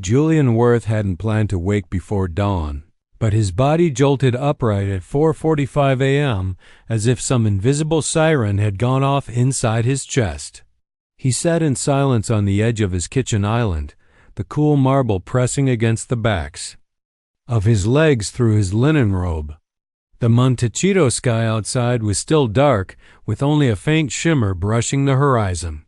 Julian Worth hadn't planned to wake before dawn, but his body jolted upright at 4:45 a.m. as if some invisible siren had gone off inside his chest. He sat in silence on the edge of his kitchen island, the cool marble pressing against the backs of his legs through his linen robe. The Montecito sky outside was still dark, with only a faint shimmer brushing the horizon.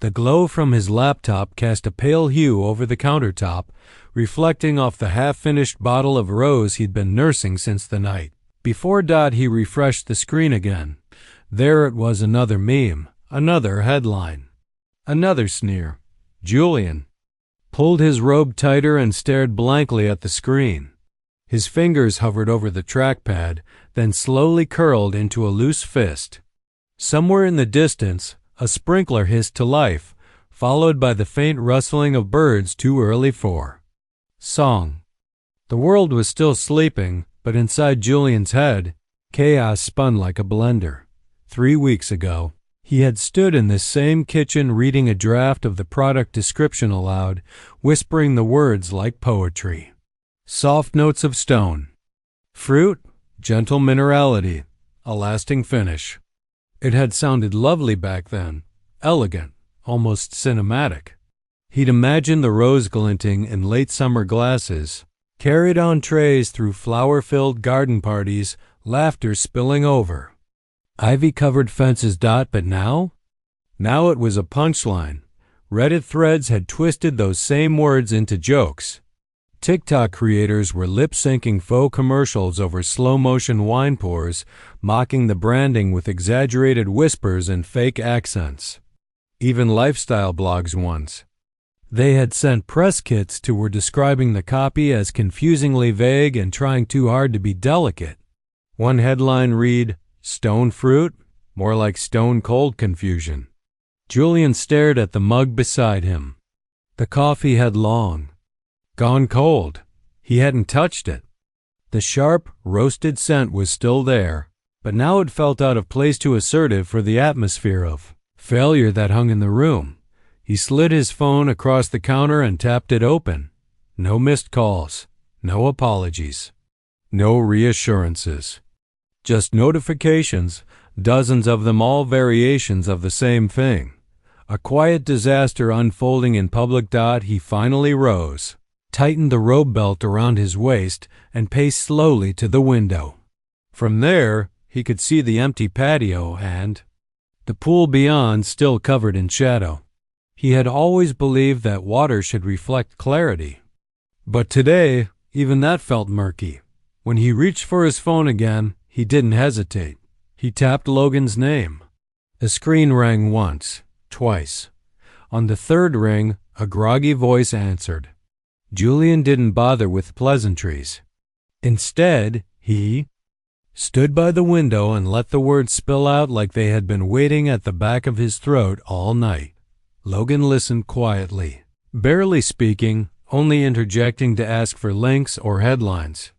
The glow from his laptop cast a pale hue over the countertop, reflecting off the half-finished bottle of rose he'd been nursing since the night. Before he refreshed the screen again. There it was, another meme, another headline, another sneer. Julian pulled his robe tighter and stared blankly at the screen. His fingers hovered over the trackpad, then slowly curled into a loose fist. Somewhere in the distance, a sprinkler hissed to life, followed by the faint rustling of birds too early for song. The world was still sleeping, but inside Julian's head, chaos spun like a blender. 3 weeks ago, he had stood in this same kitchen reading a draft of the product description aloud, whispering the words like poetry. Soft notes of stone, fruit, gentle minerality, a lasting finish. It had sounded lovely back then, elegant, almost cinematic. He'd imagined the rose glinting in late summer glasses, carried on trays through flower-filled garden parties, laughter spilling over ivy-covered fences. But now? Now it was a punchline. Reddit threads had twisted those same words into jokes. TikTok creators were lip-syncing faux commercials over slow-motion wine pours, mocking the branding with exaggerated whispers and fake accents. Even lifestyle blogs once. They had sent press kits to were describing the copy as confusingly vague and trying too hard to be delicate. One headline read, "Stone fruit?" More like stone-cold confusion. Julian stared at the mug beside him. The coffee had long gone cold. He hadn't touched it. The sharp, roasted scent was still there, but now it felt out of place, too assertive for the atmosphere of failure that hung in the room. He slid his phone across the counter and tapped it open. No missed calls, no apologies, no reassurances. Just notifications, dozens of them, all variations of the same thing. A quiet disaster unfolding in public. He finally rose, tightened the robe belt around his waist, and paced slowly to the window. From there, he could see the empty patio and the pool beyond, still covered in shadow. He had always believed that water should reflect clarity. But today, even that felt murky. When he reached for his phone again, he didn't hesitate. He tapped Logan's name. The screen rang once, twice. On the third ring, a groggy voice answered. Julian didn't bother with pleasantries. Instead, he stood by the window and let the words spill out like they had been waiting at the back of his throat all night. Logan listened quietly, barely speaking, only interjecting to ask for links or headlines.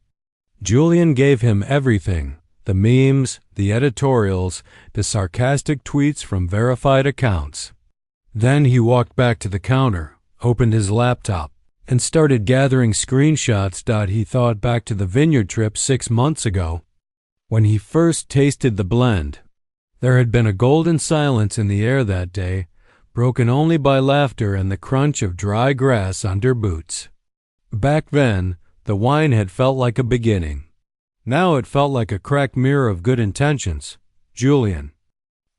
Julian gave him everything, the memes, the editorials, the sarcastic tweets from verified accounts. Then he walked back to the counter, opened his laptop, and started gathering screenshots. He thought back to the vineyard trip 6 months ago, when he first tasted the blend. There had been a golden silence in the air that day, broken only by laughter and the crunch of dry grass under boots. Back then, the wine had felt like a beginning. Now it felt like a cracked mirror of good intentions. Julian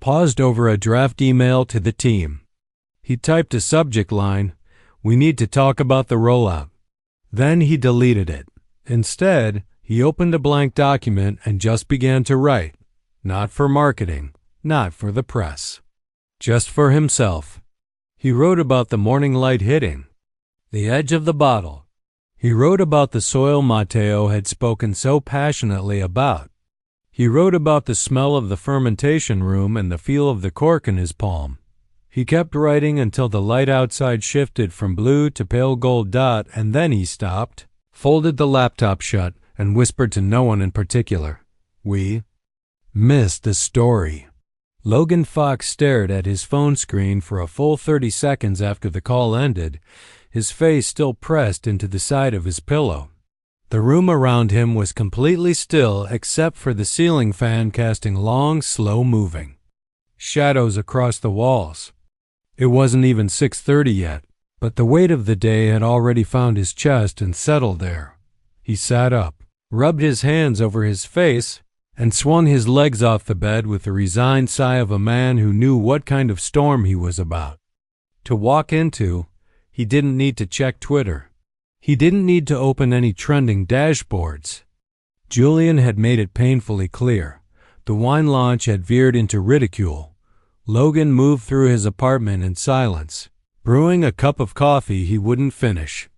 paused over a draft email to the team. He typed a subject line, "We need to talk about the rollout." Then he deleted it. Instead, he opened a blank document and just began to write. Not for marketing, not for the press. Just for himself. He wrote about the morning light hitting the edge of the bottle. He wrote about the soil Matteo had spoken so passionately about. He wrote about the smell of the fermentation room and the feel of the cork in his palm. He kept writing until the light outside shifted from blue to pale gold. And then he stopped, folded the laptop shut, and whispered to no one in particular. We missed the story. Logan Fox stared at his phone screen for a full 30 seconds after the call ended, his face still pressed into the side of his pillow. The room around him was completely still except for the ceiling fan casting long, slow-moving shadows across the walls. It wasn't even 6:30 yet, but the weight of the day had already found his chest and settled there. He sat up, rubbed his hands over his face, and swung his legs off the bed with the resigned sigh of a man who knew what kind of storm he was about to walk into. He didn't need to check Twitter. He didn't need to open any trending dashboards. Julian had made it painfully clear. The wine launch had veered into ridicule. Logan moved through his apartment in silence, brewing a cup of coffee he wouldn't finish.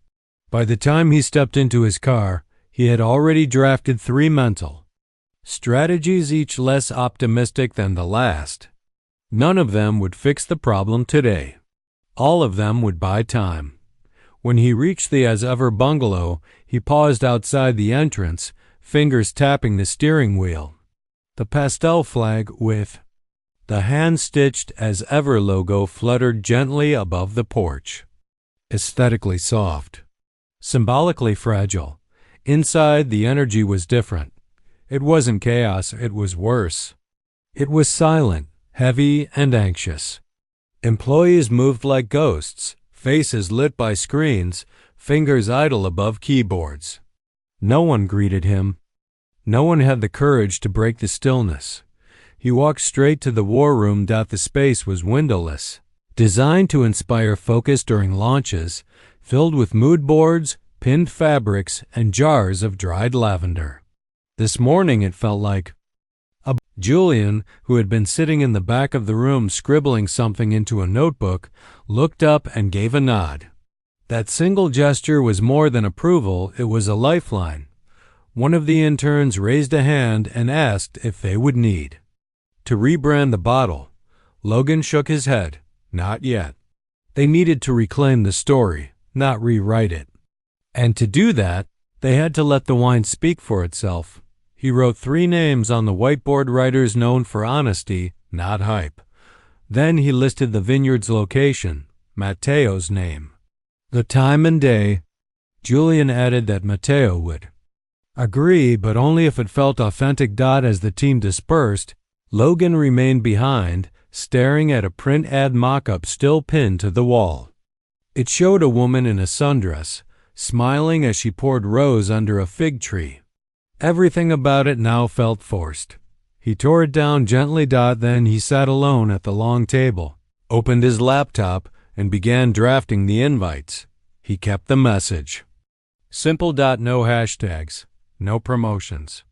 By the time he stepped into his car, he had already drafted 3 mental strategies, each less optimistic than the last. None of them would fix the problem today. All of them would buy time. When he reached the as-ever bungalow, he paused outside the entrance, fingers tapping the steering wheel. The pastel flag with the hand-stitched as-ever logo fluttered gently above the porch. Aesthetically soft, symbolically fragile. Inside, the energy was different. It wasn't chaos, it was worse. It was silent, heavy, and anxious. Employees moved like ghosts, faces lit by screens, fingers idle above keyboards. No one greeted him. No one had the courage to break the stillness. He walked straight to the war room. The space was windowless, designed to inspire focus during launches, filled with mood boards, pinned fabrics, and jars of dried lavender. This morning it felt like Julian, who had been sitting in the back of the room scribbling something into a notebook, looked up and gave a nod. That single gesture was more than approval, it was a lifeline. One of the interns raised a hand and asked if they would need to rebrand the bottle. Logan shook his head. Not yet. They needed to reclaim the story, not rewrite it. And to do that, they had to let the wine speak for itself. He wrote 3 names on the whiteboard, writers known for honesty, not hype. Then he listed the vineyard's location, Matteo's name, the time and day. Julian added that Matteo would agree, but only if it felt authentic. As the team dispersed, Logan remained behind, staring at a print ad mock-up still pinned to the wall. It showed a woman in a sundress, smiling as she poured rose under a fig tree. Everything about it now felt forced. He tore it down gently. Then he sat alone at the long table, opened his laptop, and began drafting the invites. He kept the message simple. No hashtags, no promotions,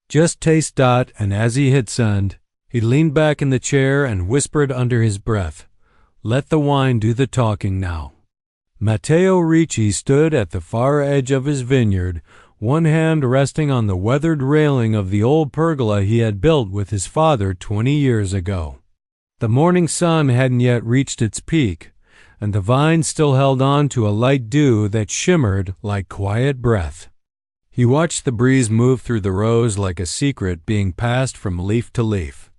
just taste. And as he hit send, he leaned back in the chair and whispered under his breath, "Let the wine do the talking now." Matteo Ricci stood at the far edge of his vineyard, one hand resting on the weathered railing of the old pergola he had built with his father 20 years ago. The morning sun hadn't yet reached its peak, and the vines still held on to a light dew that shimmered like quiet breath. He watched the breeze move through the rows like a secret being passed from leaf to leaf.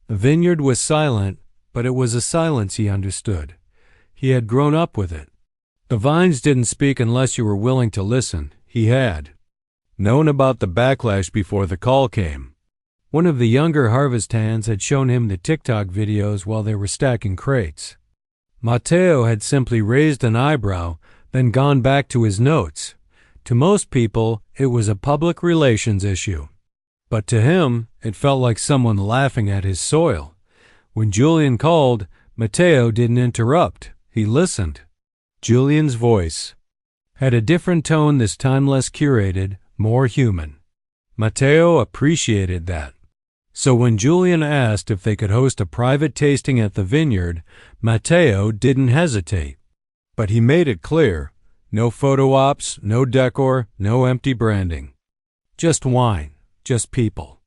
The vineyard was silent, but it was a silence he understood. He had grown up with it. The vines didn't speak unless you were willing to listen. He had known about the backlash before the call came. One of the younger harvest hands had shown him the TikTok videos while they were stacking crates. Matteo had simply raised an eyebrow, then gone back to his notes. To most people, it was a public relations issue. But to him, it felt like someone laughing at his soil. When Julian called, Matteo didn't interrupt. He listened. Julian's voice had a different tone this time, less curated, more human. Matteo appreciated that. So when Julian asked if they could host a private tasting at the vineyard, Matteo didn't hesitate. But he made it clear, no photo ops, no decor, no empty branding. Just wine, just people,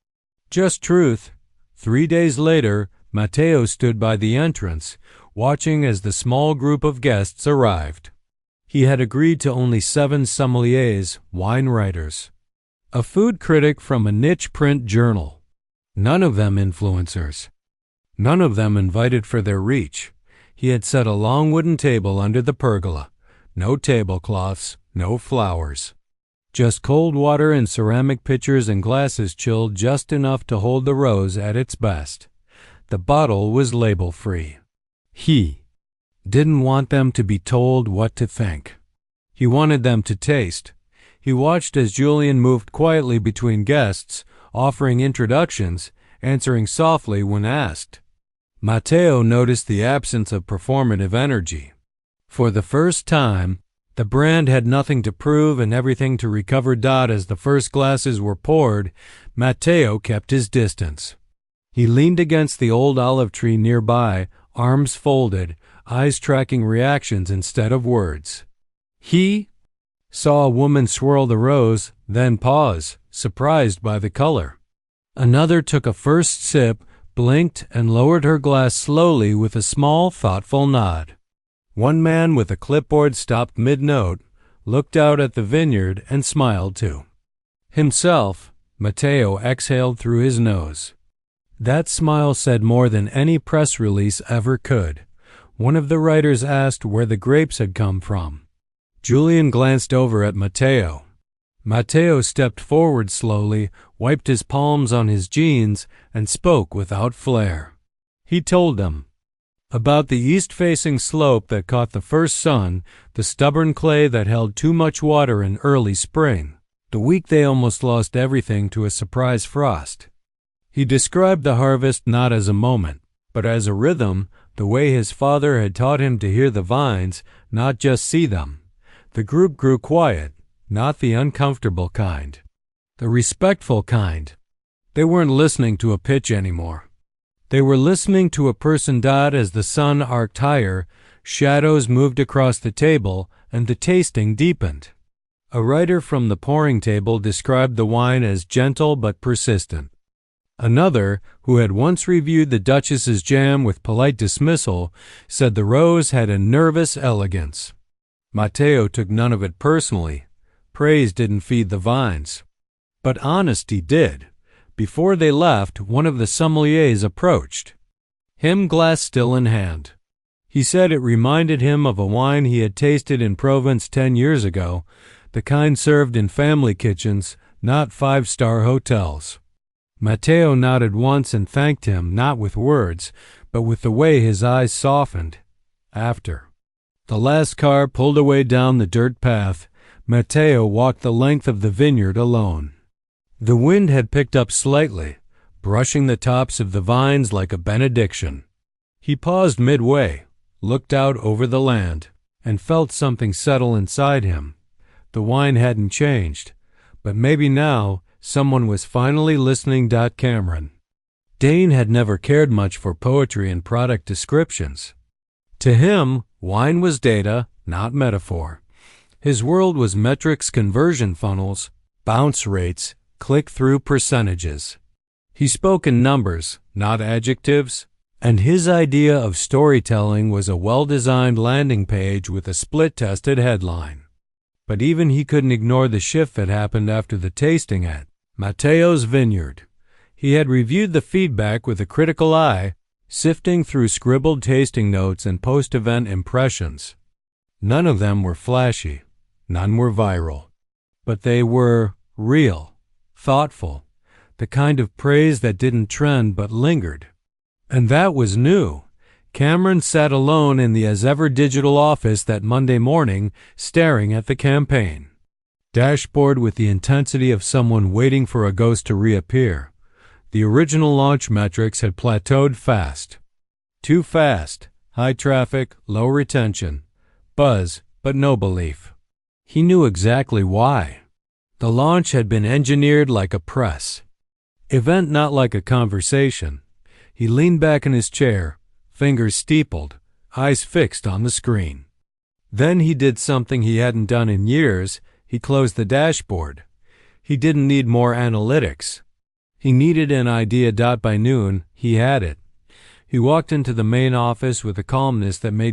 just truth. 3 days later, Matteo stood by the entrance, watching as the small group of guests arrived. He had agreed to only 7 sommeliers, wine writers, a food critic from a niche print journal. None of them influencers. None of them invited for their reach. He had set a long wooden table under the pergola, No tablecloths, no flowers. Just cold water in ceramic pitchers and glasses chilled just enough to hold the rose at its best. The bottle was label-free. He didn't want them to be told what to think. He wanted them to taste. He watched as Julian moved quietly between guests, offering introductions, answering softly when asked. Matteo noticed the absence of performative energy. For the first time, the brand had nothing to prove and everything to recover. As the first glasses were poured, Matteo kept his distance. He leaned against the old olive tree nearby, arms folded, eyes tracking reactions instead of words. He saw a woman swirl the rose, then pause, surprised by the color. Another took a first sip, blinked, and lowered her glass slowly with a small, thoughtful nod. One man with a clipboard stopped mid-note, looked out at the vineyard, and smiled too. Himself, Matteo exhaled through his nose. That smile said more than any press release ever could. One of the writers asked where the grapes had come from. Julian glanced over at Matteo. Matteo stepped forward slowly, wiped his palms on his jeans, and spoke without flair. He told them about the east-facing slope that caught the first sun, the stubborn clay that held too much water in early spring, the week they almost lost everything to a surprise frost. He described the harvest not as a moment, but as a rhythm, the way his father had taught him to hear the vines, not just see them. The group grew quiet, not the uncomfortable kind, the respectful kind. They weren't listening to a pitch anymore. They were listening to a person. As the sun arced higher, shadows moved across the table, and the tasting deepened. A writer from the pouring table described the wine as gentle but persistent. Another, who had once reviewed the Duchess's jam with polite dismissal, said the rose had a nervous elegance. Matteo took none of it personally. Praise didn't feed the vines. But honesty did. Before they left, one of the sommeliers approached, him glass still in hand. He said it reminded him of a wine he had tasted in Provence 10 years ago, the kind served in family kitchens, not five-star hotels. Matteo nodded once and thanked him, not with words, but with the way his eyes softened. After the last car pulled away down the dirt path, Matteo walked the length of the vineyard alone. The wind had picked up slightly, brushing the tops of the vines like a benediction. He paused midway, looked out over the land, and felt something settle inside him. The wine hadn't changed, but maybe now someone was finally listening. Cameron Dane had never cared much for poetry and product descriptions. To him, wine was data, not metaphor. His world was metrics, conversion funnels, bounce rates, click-through percentages. He spoke in numbers, not adjectives, and his idea of storytelling was a well-designed landing page with a split-tested headline. But even he couldn't ignore the shift that happened after the tasting at Matteo's vineyard. He had reviewed the feedback with a critical eye, sifting through scribbled tasting notes and post-event impressions. None of them were flashy, none were viral, but they were real. Thoughtful, the kind of praise that didn't trend but lingered. And that was new. Cameron sat alone in the as-ever digital office that Monday morning, staring at the campaign dashboard with the intensity of someone waiting for a ghost to reappear. The original launch metrics had plateaued fast. Too fast, high traffic, low retention, buzz, but no belief. He knew exactly why. The launch had been engineered like a press event, not like a conversation. He leaned back in his chair, fingers steepled, eyes fixed on the screen. Then he did something he hadn't done in years. He closed the dashboard. He didn't need more analytics. He needed an idea. By noon, he had it. He walked into the main office with a calmness that made